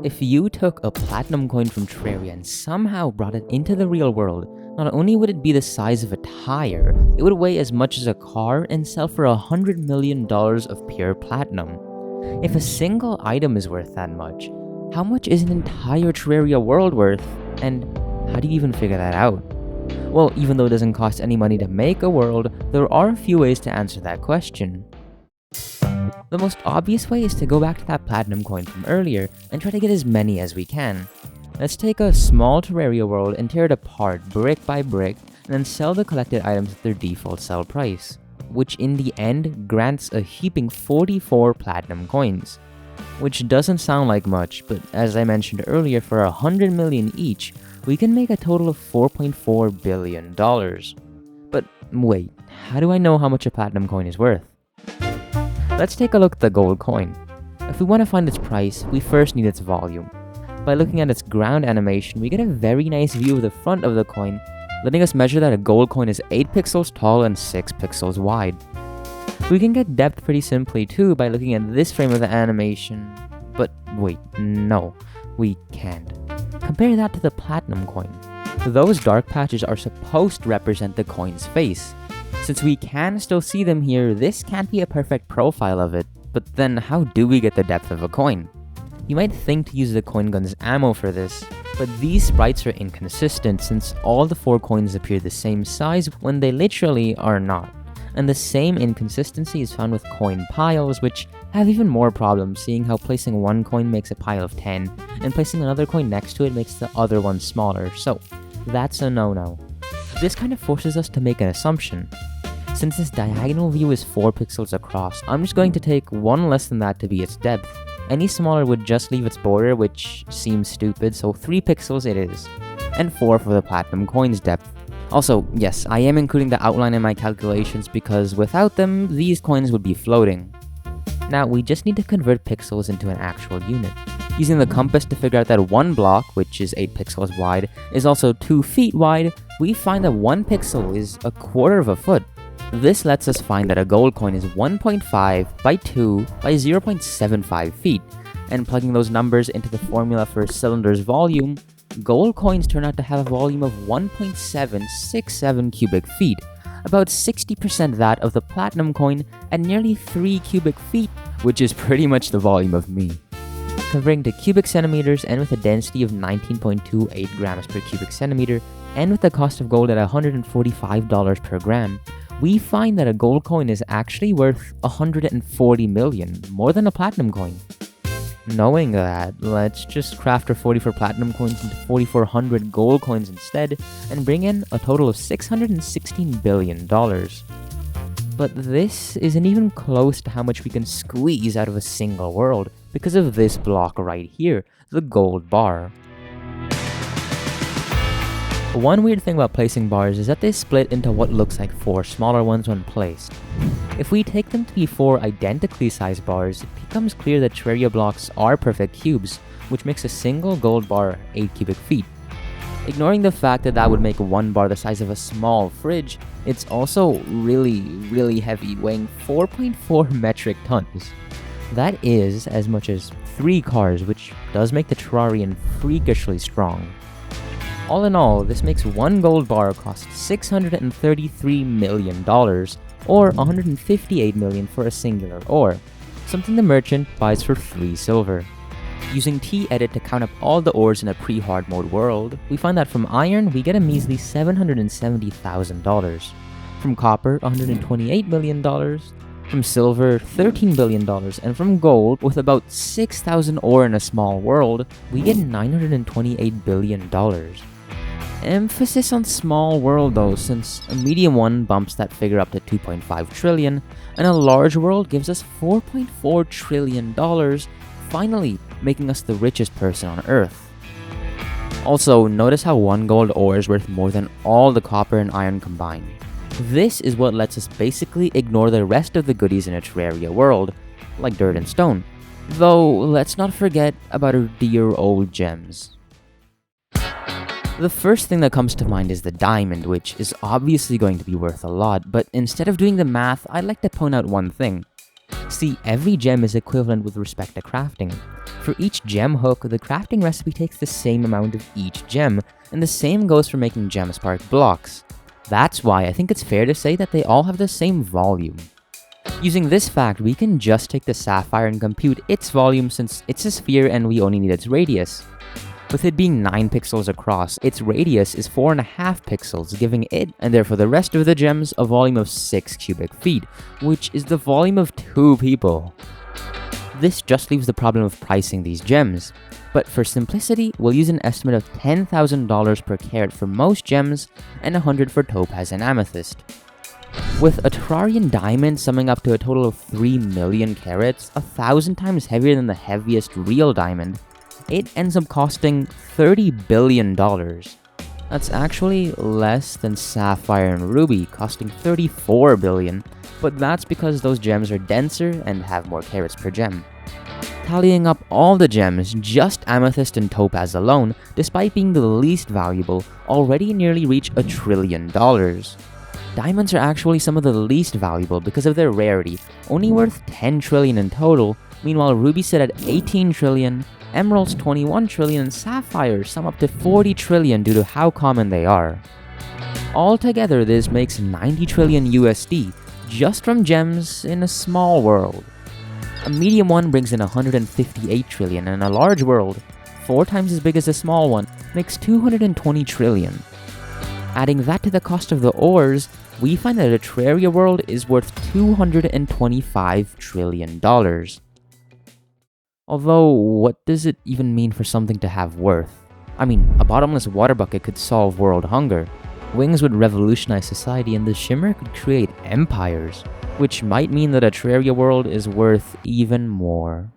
If you took a platinum coin from Terraria and somehow brought it into the real world, not only would it be the size of a tire, it would weigh as much as a car and sell for $100 million of pure platinum. If a single item is worth that much, how much is an entire Terraria world worth? And how do you even figure that out? Well, even though it doesn't cost any money to make a world, there are a few ways to answer that question. The most obvious way is to go back to that platinum coin from earlier and try to get as many as we can. Let's take a small Terraria world and tear it apart brick by brick and then sell the collected items at their default sell price, which in the end grants a heaping 44 platinum coins. Which doesn't sound like much, but as I mentioned earlier, for 100 million each, we can make a total of $4.4 billion. But wait, how do I know how much a platinum coin is worth? Let's take a look at the gold coin. If we want to find its price, we first need its volume. By looking at its ground animation, we get a very nice view of the front of the coin, letting us measure that a gold coin is 8 pixels tall and 6 pixels wide. We can get depth pretty simply too by looking at this frame of the animation. But wait, no, we can't. Compare that to the platinum coin. Those dark patches are supposed to represent the coin's face. Since we can still see them here, this can't be a perfect profile of it, but then how do we get the depth of a coin? You might think to use the coin gun's ammo for this, but these sprites are inconsistent since all the 4 coins appear the same size when they literally are not. And the same inconsistency is found with coin piles, which have even more problems, seeing how placing one coin makes a pile of 10, and placing another coin next to it makes the other one smaller, so that's a no-no. This kind of forces us to make an assumption. Since this diagonal view is 4 pixels across, I'm just going to take one less than that to be its depth. Any smaller would just leave its border, which seems stupid, so 3 pixels it is. And 4 for the platinum coin's depth. Also, yes, I am including the outline in my calculations because without them, these coins would be floating. Now, we just need to convert pixels into an actual unit. Using the compass to figure out that one block, which is 8 pixels wide, is also 2 feet wide, we find that 1 pixel is a quarter of a foot. This lets us find that a gold coin is 1.5 by 2 by 0.75 feet, and plugging those numbers into the formula for a cylinder's volume, gold coins turn out to have a volume of 1.767 cubic feet, about 60% that of the platinum coin, and nearly 3 cubic feet, which is pretty much the volume of me. Converting to cubic centimeters and with a density of 19.28 grams per cubic centimeter, and with the cost of gold at $145 per gram, we find that a gold coin is actually worth 140 million, more than a platinum coin. Knowing that, let's just craft our 44 platinum coins into 4,400 gold coins instead, and bring in a total of $616 billion. But this isn't even close to how much we can squeeze out of a single world, because of this block right here, the gold bar. One weird thing about placing bars is that they split into what looks like 4 smaller ones when placed. If we take them to be 4 identically sized bars, it becomes clear that Terraria blocks are perfect cubes, which makes a single gold bar 8 cubic feet. Ignoring the fact that that would make one bar the size of a small fridge, it's also really heavy, weighing 4.4 metric tons. That is as much as 3 cars, which does make the Terrarian freakishly strong. All in all, this makes one gold bar cost $633 million, or $158 million for a singular ore, something the merchant buys for 3 silver. Using T-edit to count up all the ores in a pre-hard mode world, we find that from iron we get a measly $770,000, from copper $128 million, from silver $13 billion, and from gold, with about 6,000 ore in a small world, we get $928 billion. Emphasis on small world though, since a medium one bumps that figure up to 2.5 trillion, and a large world gives us $4.4 trillion, finally making us the richest person on Earth. Also, notice how one gold ore is worth more than all the copper and iron combined. This is what lets us basically ignore the rest of the goodies in a Terraria world, like dirt and stone. Though, let's not forget about our dear old gems. The first thing that comes to mind is the diamond, which is obviously going to be worth a lot, but instead of doing the math, I'd like to point out one thing. See, every gem is equivalent with respect to crafting. For each gem hook, the crafting recipe takes the same amount of each gem, and the same goes for making gem spark blocks. That's why I think it's fair to say that they all have the same volume. Using this fact, we can just take the sapphire and compute its volume since it's a sphere and we only need its radius. With it being 9 pixels across, its radius is 4.5 pixels, giving it, and therefore the rest of the gems, a volume of 6 cubic feet, which is the volume of 2 people. This just leaves the problem of pricing these gems, but for simplicity, we'll use an estimate of $10,000 per carat for most gems and $100 for topaz and amethyst. With a Terrarian diamond summing up to a total of 3 million carats, 1,000 times heavier than the heaviest real diamond, it ends up costing $30 billion. That's actually less than sapphire and ruby, costing $34 billion, but that's because those gems are denser and have more carats per gem. Tallying up all the gems, just amethyst and topaz alone, despite being the least valuable, already nearly reach $1 trillion. Diamonds are actually some of the least valuable because of their rarity, only worth 10 trillion in total, meanwhile rubies sit at 18 trillion, emeralds 21 trillion, and sapphires sum up to 40 trillion due to how common they are. Altogether, this makes 90 trillion USD just from gems in a small world. A medium one brings in 158 trillion, and a large world, 4 times as big as a small one, makes 220 trillion. Adding that to the cost of the ores, we find that a Terraria world is worth $225 trillion. Although, what does it even mean for something to have worth? I mean, a bottomless water bucket could solve world hunger, wings would revolutionize society, and the shimmer could create empires, which might mean that a Terraria world is worth even more.